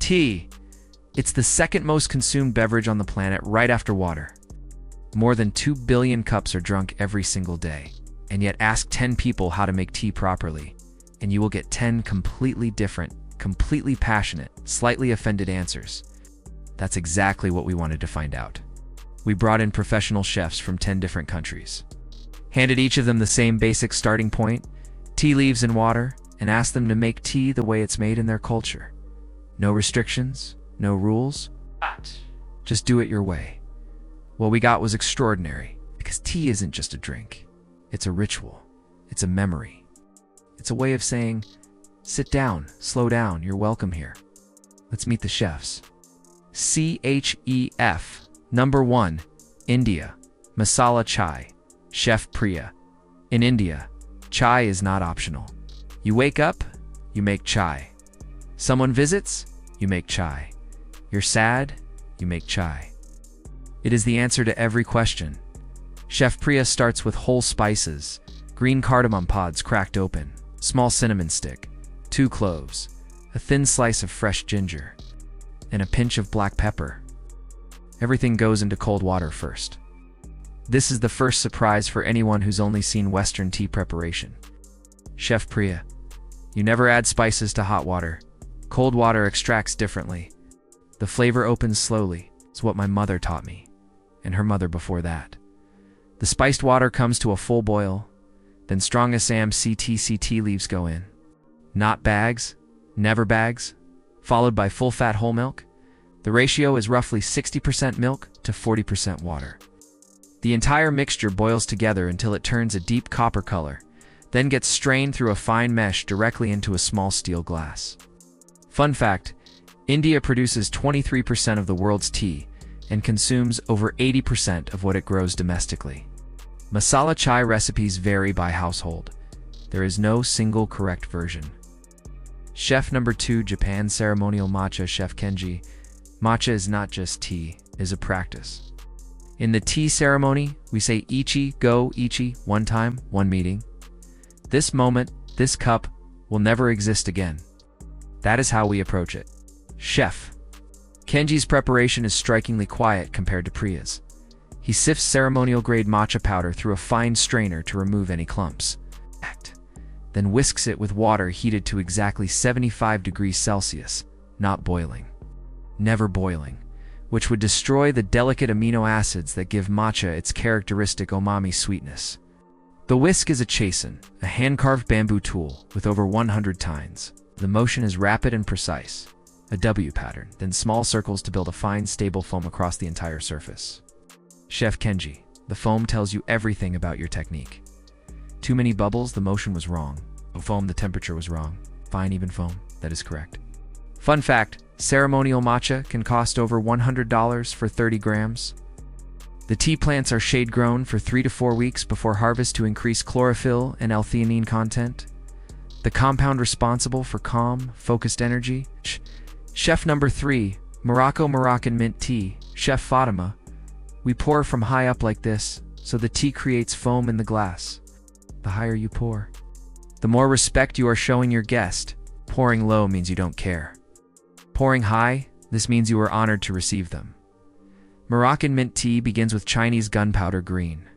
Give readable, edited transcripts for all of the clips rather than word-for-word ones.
Tea. It's the second most consumed beverage on the planet right after water. More than 2 billion cups are drunk every single day. And yet ask 10 people how to make tea properly, and you will get 10 completely different, completely passionate, slightly offended answers. That's exactly what we wanted to find out. We brought in professional chefs from 10 different countries, handed each of them the same basic starting point, tea leaves and water, and asked them to make tea the way it's made in their culture. No restrictions, no rules, just do it your way. What we got was extraordinary, because tea isn't just a drink. It's a ritual. It's a memory. It's a way of saying, sit down, slow down, you're welcome here. Let's meet the chefs. CHEF. Number 1, India. Masala Chai. Chef Priya. In India, chai is not optional. You wake up, you make chai. Someone visits, you make chai. You're sad, you make chai. It is the answer to every question. Chef Priya starts with whole spices, green cardamom pods cracked open, small cinnamon stick, 2 cloves, a thin slice of fresh ginger, and a pinch of black pepper. Everything goes into cold water first. This is the first surprise for anyone who's only seen Western tea preparation. Chef Priya, you never add spices to hot water. Cold water extracts differently. The flavor opens slowly. It's what my mother taught me, and her mother before that. The spiced water comes to a full boil, then strong Assam tea leaves go in. Not bags, never bags, followed by full-fat whole milk. The ratio is roughly 60% milk to 40% water. The entire mixture boils together until it turns a deep copper color, then gets strained through a fine mesh directly into a small steel glass. Fun fact, India produces 23% of the world's tea and consumes over 80% of what it grows domestically. Masala chai recipes vary by household. There is no single correct version. Chef number 2, Japan ceremonial matcha. Chef Kenji. Matcha is not just tea, it is a practice. In the tea ceremony, we say ichi, go, ichi, one time, one meeting. This moment, this cup, will never exist again. That is how we approach it. Chef Kenji's preparation is strikingly quiet compared to Priya's. He sifts ceremonial-grade matcha powder through a fine strainer to remove any clumps. Then whisks it with water heated to exactly 75 degrees Celsius, not boiling. Never boiling, which would destroy the delicate amino acids that give matcha its characteristic umami sweetness. The whisk is a chasen, a hand-carved bamboo tool with over 100 tines. The motion is rapid and precise. A W pattern, then small circles to build a fine, stable foam across the entire surface. Chef Kenji, the foam tells you everything about your technique. Too many bubbles, the motion was wrong. No foam, the temperature was wrong. Fine, even foam, that is correct. Fun fact, ceremonial matcha can cost over $100 for 30 grams. The tea plants are shade-grown for 3 to 4 weeks before harvest to increase chlorophyll and L-theanine content. The compound responsible for calm, focused energy. Chef number 3, Moroccan mint tea. Chef Fatima. We pour from high up like this, so the tea creates foam in the glass. The higher you pour, the more respect you are showing your guest. Pouring low means you don't care. Pouring high, this means you are honored to receive them. Moroccan mint tea begins with Chinese gunpowder green.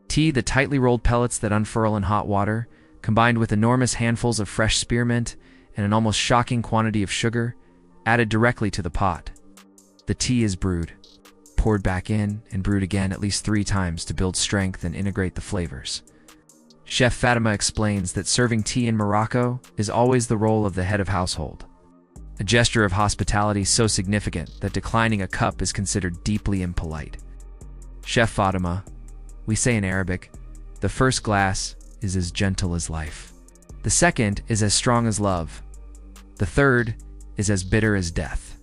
Tea, the tightly rolled pellets that unfurl in hot water, combined with enormous handfuls of fresh spearmint and an almost shocking quantity of sugar, added directly to the pot. The tea is brewed, poured back in, and brewed again at least 3 times to build strength and integrate the flavors. Chef Fatima explains that serving tea in Morocco is always the role of the head of household. A gesture of hospitality so significant that declining a cup is considered deeply impolite. Chef Fatima, we say in Arabic, the first glass is as gentle as life. The second is as strong as love. The third is as bitter as death.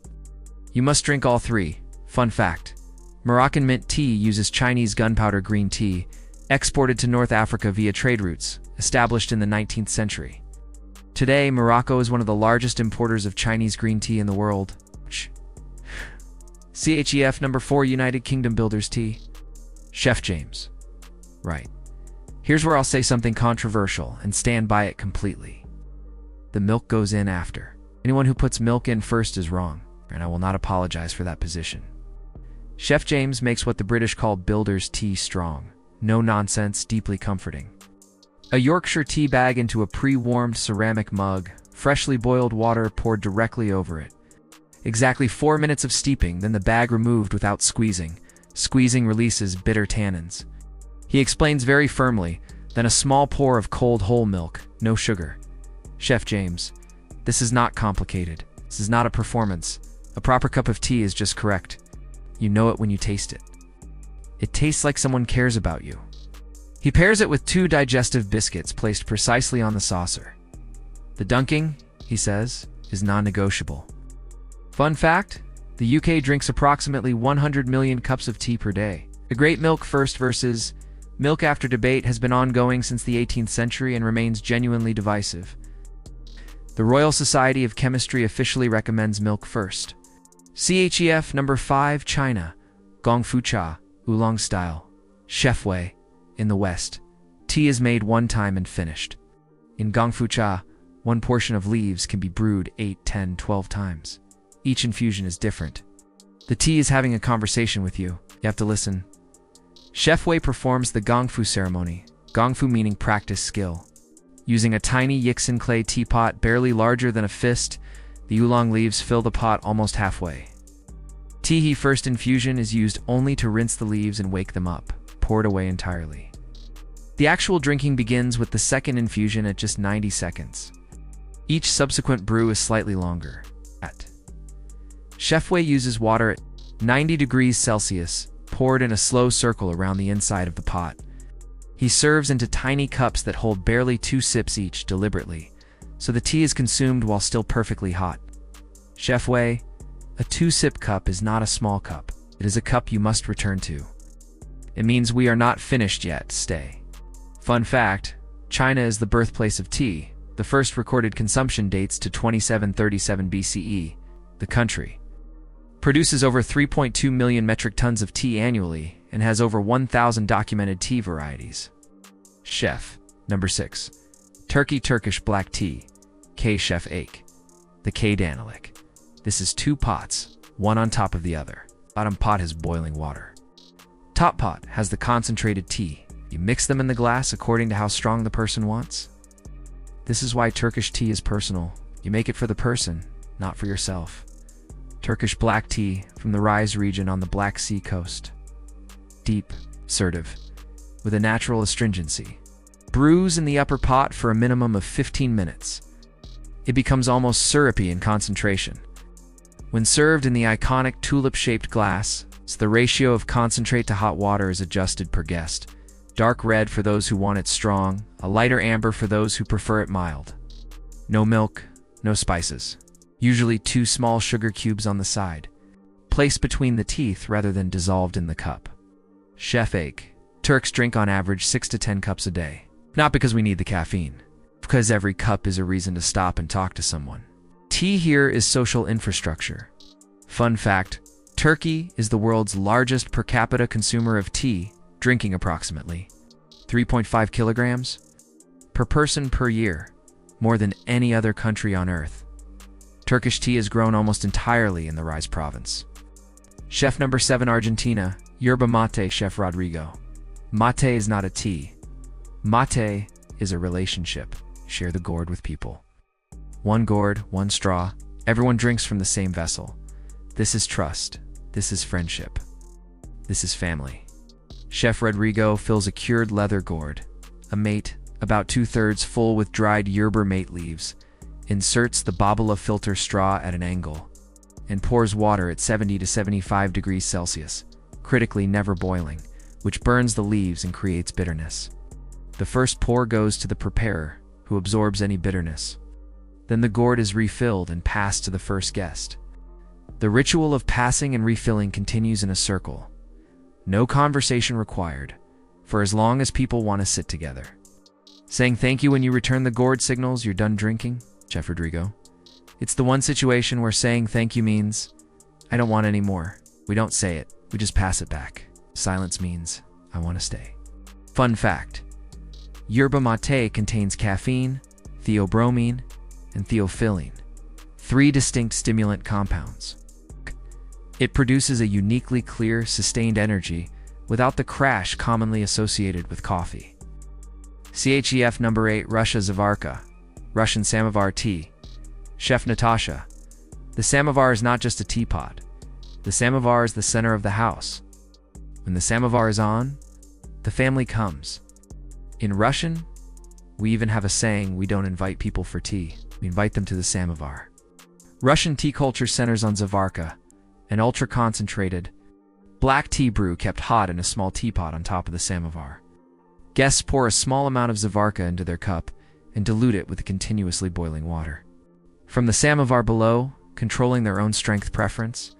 You must drink all 3. Fun fact, Moroccan mint tea uses Chinese gunpowder green tea, exported to North Africa via trade routes, established in the 19th century. Today, Morocco is one of the largest importers of Chinese green tea in the world. CHEF number 4, United Kingdom Builder's Tea. Chef James. Right. Here's where I'll say something controversial and stand by it completely. The milk goes in after. Anyone who puts milk in first is wrong, and I will not apologize for that position. Chef James makes what the British call builder's tea strong. No nonsense, deeply comforting. A Yorkshire tea bag into a pre-warmed ceramic mug, freshly boiled water poured directly over it. Exactly 4 minutes of steeping, then the bag removed without squeezing. Squeezing releases bitter tannins. He explains very firmly, then a small pour of cold whole milk, no sugar. Chef James, this is not complicated. This is not a performance. A proper cup of tea is just correct. You know it when you taste it. It tastes like someone cares about you. He pairs it with 2 digestive biscuits placed precisely on the saucer. The dunking, he says, is non-negotiable. Fun fact, the UK drinks approximately 100 million cups of tea per day. The great milk first versus milk after debate has been ongoing since the 18th century and remains genuinely divisive. The Royal Society of Chemistry officially recommends milk first. CHEF number 5 China, Gongfu Cha, Oolong style, chef way, in the West. Tea is made one time and finished. In Gongfu Cha, one portion of leaves can be brewed 8, 10, 12 times. Each infusion is different. The tea is having a conversation with you. You have to listen. Chef Wei performs the Gongfu ceremony, Gongfu meaning practice skill. Using a tiny Yixin clay teapot barely larger than a fist, the oolong leaves fill the pot almost halfway. Tea first infusion is used only to rinse the leaves and wake them up, poured away entirely. The actual drinking begins with the second infusion at just 90 seconds. Each subsequent brew is slightly longer. Chef Wei uses water at 90 degrees Celsius, poured in a slow circle around the inside of the pot. He serves into tiny cups that hold barely 2 sips each deliberately, so the tea is consumed while still perfectly hot. Chef Wei, a 2-sip cup is not a small cup. It is a cup you must return to. It means we are not finished yet, stay. Fun fact, China is the birthplace of tea. The first recorded consumption dates to 2737 BCE. The country produces over 3.2 million metric tons of tea annually and has over 1,000 documented tea varieties. Chef number 6. Turkish black tea, K Chef Ake. The K Danalik. This is 2 pots, one on top of the other. Bottom pot has boiling water. Top pot has the concentrated tea. You mix them in the glass according to how strong the person wants. This is why Turkish tea is personal. You make it for the person, not for yourself. Turkish black tea from the Rize region on the Black Sea coast. Deep, assertive, with a natural astringency. Brews in the upper pot for a minimum of 15 minutes. It becomes almost syrupy in concentration. When served in the iconic tulip-shaped glass, the ratio of concentrate to hot water is adjusted per guest. Dark red for those who want it strong, a lighter amber for those who prefer it mild. No milk, no spices. Usually 2 small sugar cubes on the side, placed between the teeth rather than dissolved in the cup. Chef Ake. Turks drink on average 6 to 10 cups a day. Not because we need the caffeine, because every cup is a reason to stop and talk to someone. Tea here is social infrastructure. Fun fact, Turkey is the world's largest per capita consumer of tea, drinking approximately 3.5 kilograms per person per year, more than any other country on earth. Turkish tea is grown almost entirely in the Rize province. Chef number 7 Argentina, Yerba Mate Chef Rodrigo. Mate is not a tea. Mate is a relationship. Share the gourd with people. One gourd, one straw. Everyone drinks from the same vessel. This is trust. This is friendship. This is family. Chef Rodrigo fills a cured leather gourd, a mate, about 2/3 full with dried yerba mate leaves, inserts the babala filter straw at an angle, and pours water at 70 to 75 degrees Celsius, critically never boiling, which burns the leaves and creates bitterness. The first pour goes to the preparer, who absorbs any bitterness. Then the gourd is refilled and passed to the first guest. The ritual of passing and refilling continues in a circle. No conversation required, for as long as people want to sit together. Saying thank you when you return the gourd signals you're done drinking, Chef Rodrigo. It's the one situation where saying thank you means, I don't want any more. We don't say it, we just pass it back. Silence means, I want to stay. Fun fact, yerba mate contains caffeine, theobromine, and theophylline. 3 distinct stimulant compounds. It produces a uniquely clear, sustained energy without the crash commonly associated with coffee. CHEF number 8, Russia Zavarka, Russian samovar tea. Chef Natasha. The samovar is not just a teapot. The samovar is the center of the house. When the samovar is on, the family comes. In Russian, we even have a saying: we don't invite people for tea, we invite them to the samovar. Russian tea culture centers on Zavarka, an ultra-concentrated, black tea brew kept hot in a small teapot on top of the samovar. Guests pour a small amount of Zavarka into their cup and dilute it with the continuously boiling water. From the samovar below, controlling their own strength preference,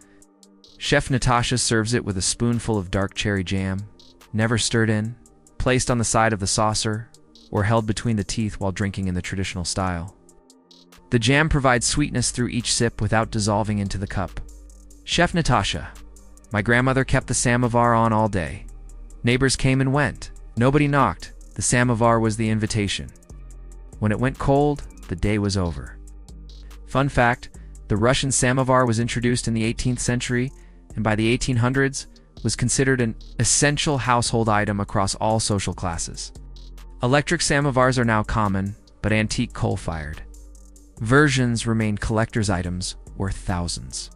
Chef Natasha serves it with a spoonful of dark cherry jam, never stirred in, placed on the side of the saucer, or held between the teeth while drinking in the traditional style. The jam provides sweetness through each sip without dissolving into the cup. Chef Natasha. My grandmother kept the samovar on all day. Neighbors came and went. Nobody knocked. The samovar was the invitation. When it went cold, the day was over. Fun fact, the Russian samovar was introduced in the 18th century, and by the 1800s was considered an essential household item across all social classes. Electric samovars are now common, but antique coal-fired versions remain collector's items worth thousands.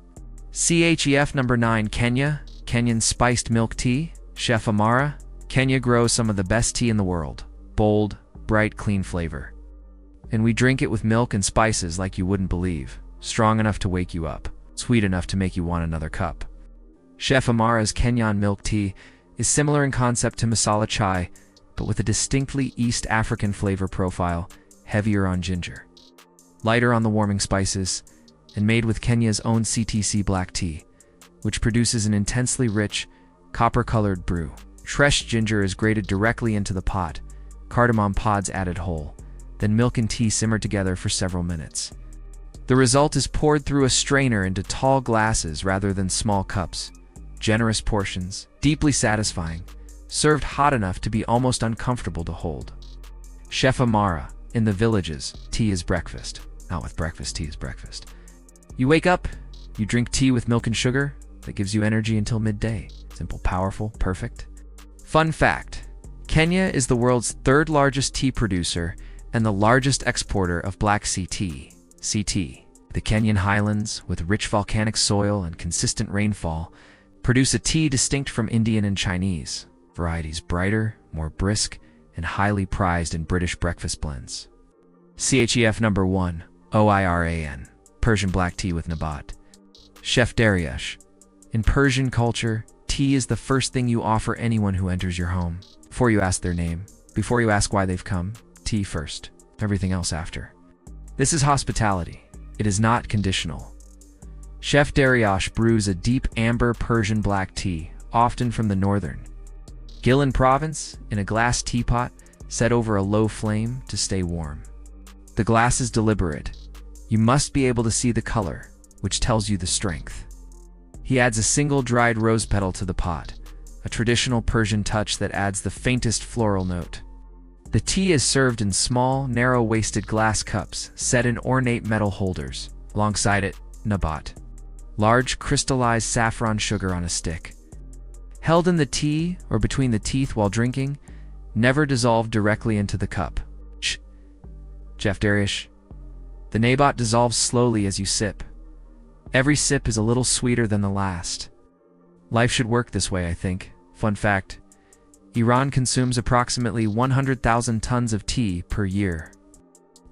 CHEF number 9, Kenya, Kenyan spiced milk tea. Chef Amara. Kenya grows some of the best tea in the world. Bold, bright, clean flavor. And we drink it with milk and spices like you wouldn't believe. Strong enough to wake you up. Sweet enough to make you want another cup. Chef Amara's Kenyan milk tea is similar in concept to masala chai, but with a distinctly East African flavor profile, heavier on ginger, lighter on the warming spices, and made with Kenya's own CTC black tea, which produces an intensely rich, copper-colored brew. Fresh ginger is grated directly into the pot, cardamom pods added whole, then milk and tea simmered together for several minutes. The result is poured through a strainer into tall glasses rather than small cups. Generous portions, deeply satisfying, served hot enough to be almost uncomfortable to hold. Chef Amara. In the villages, tea is breakfast. Not with breakfast, tea is breakfast. You wake up, you drink tea with milk and sugar that gives you energy until midday. Simple, powerful, perfect. Fun fact, Kenya is the world's 3rd largest tea producer and the largest exporter of black sea tea, CT. The Kenyan highlands, with rich volcanic soil and consistent rainfall, produce a tea distinct from Indian and Chinese varieties, brighter, more brisk, and highly prized in British breakfast blends. CHEF number 1, OIRAN, Persian black tea with nabat. Chef Dariush. In Persian culture, tea is the first thing you offer anyone who enters your home. Before you ask their name, before you ask why they've come, tea first, everything else after. This is hospitality. It is not conditional. Chef Dariush brews a deep amber Persian black tea, often from the northern Gilan province, in a glass teapot set over a low flame to stay warm. The glass is deliberate. You must be able to see the color, which tells you the strength. He adds a single dried rose petal to the pot, a traditional Persian touch that adds the faintest floral note. The tea is served in small, narrow-waisted glass cups set in ornate metal holders. Alongside it, nabat, large crystallized saffron sugar on a stick. Held in the tea or between the teeth while drinking, never dissolved directly into the cup. Chef Dariush. The nabat dissolves slowly as you sip. Every sip is a little sweeter than the last. Life should work this way, I think. Fun fact, Iran consumes approximately 100,000 tons of tea per year.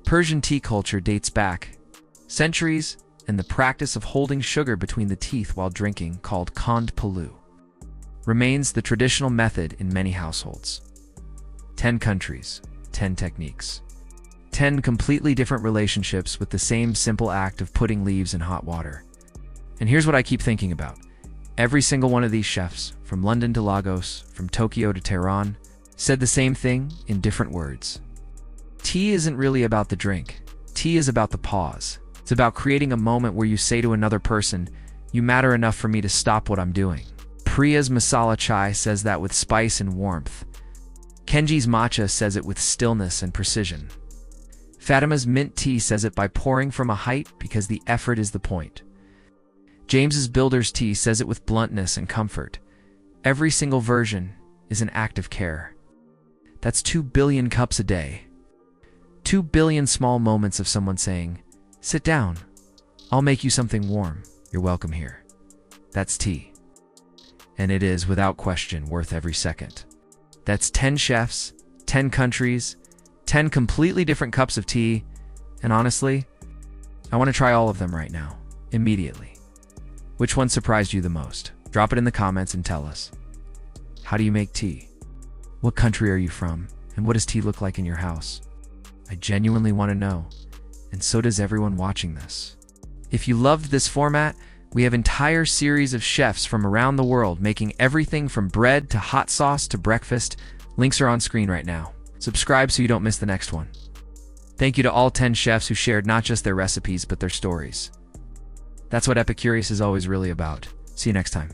Persian tea culture dates back centuries, and the practice of holding sugar between the teeth while drinking, called kand palu, remains the traditional method in many households. 10 countries, 10 techniques. 10 completely different relationships with the same simple act of putting leaves in hot water. And here's what I keep thinking about. Every single one of these chefs, from London to Lagos, from Tokyo to Tehran, said the same thing in different words. Tea isn't really about the drink. Tea is about the pause. It's about creating a moment where you say to another person, "You matter enough for me to stop what I'm doing." Priya's masala chai says that with spice and warmth. Kenji's matcha says it with stillness and precision. Fatima's mint tea says it by pouring from a height because the effort is the point. James's builder's tea says it with bluntness and comfort. Every single version is an act of care. That's 2 billion cups a day. 2 billion small moments of someone saying, "Sit down. I'll make you something warm. You're welcome here." That's tea. And it is, without question, worth every second. That's 10 chefs, 10 countries, 10 completely different cups of tea, and honestly, I want to try all of them right now, immediately. Which one surprised you the most? Drop it in the comments and tell us. How do you make tea? What country are you from? And what does tea look like in your house? I genuinely want to know, and so does everyone watching this. If you loved this format, we have entire series of chefs from around the world making everything from bread to hot sauce to breakfast. Links are on screen right now. Subscribe so you don't miss the next one. Thank you to all 10 chefs who shared not just their recipes, but their stories. That's what Epicurious is always really about. See you next time.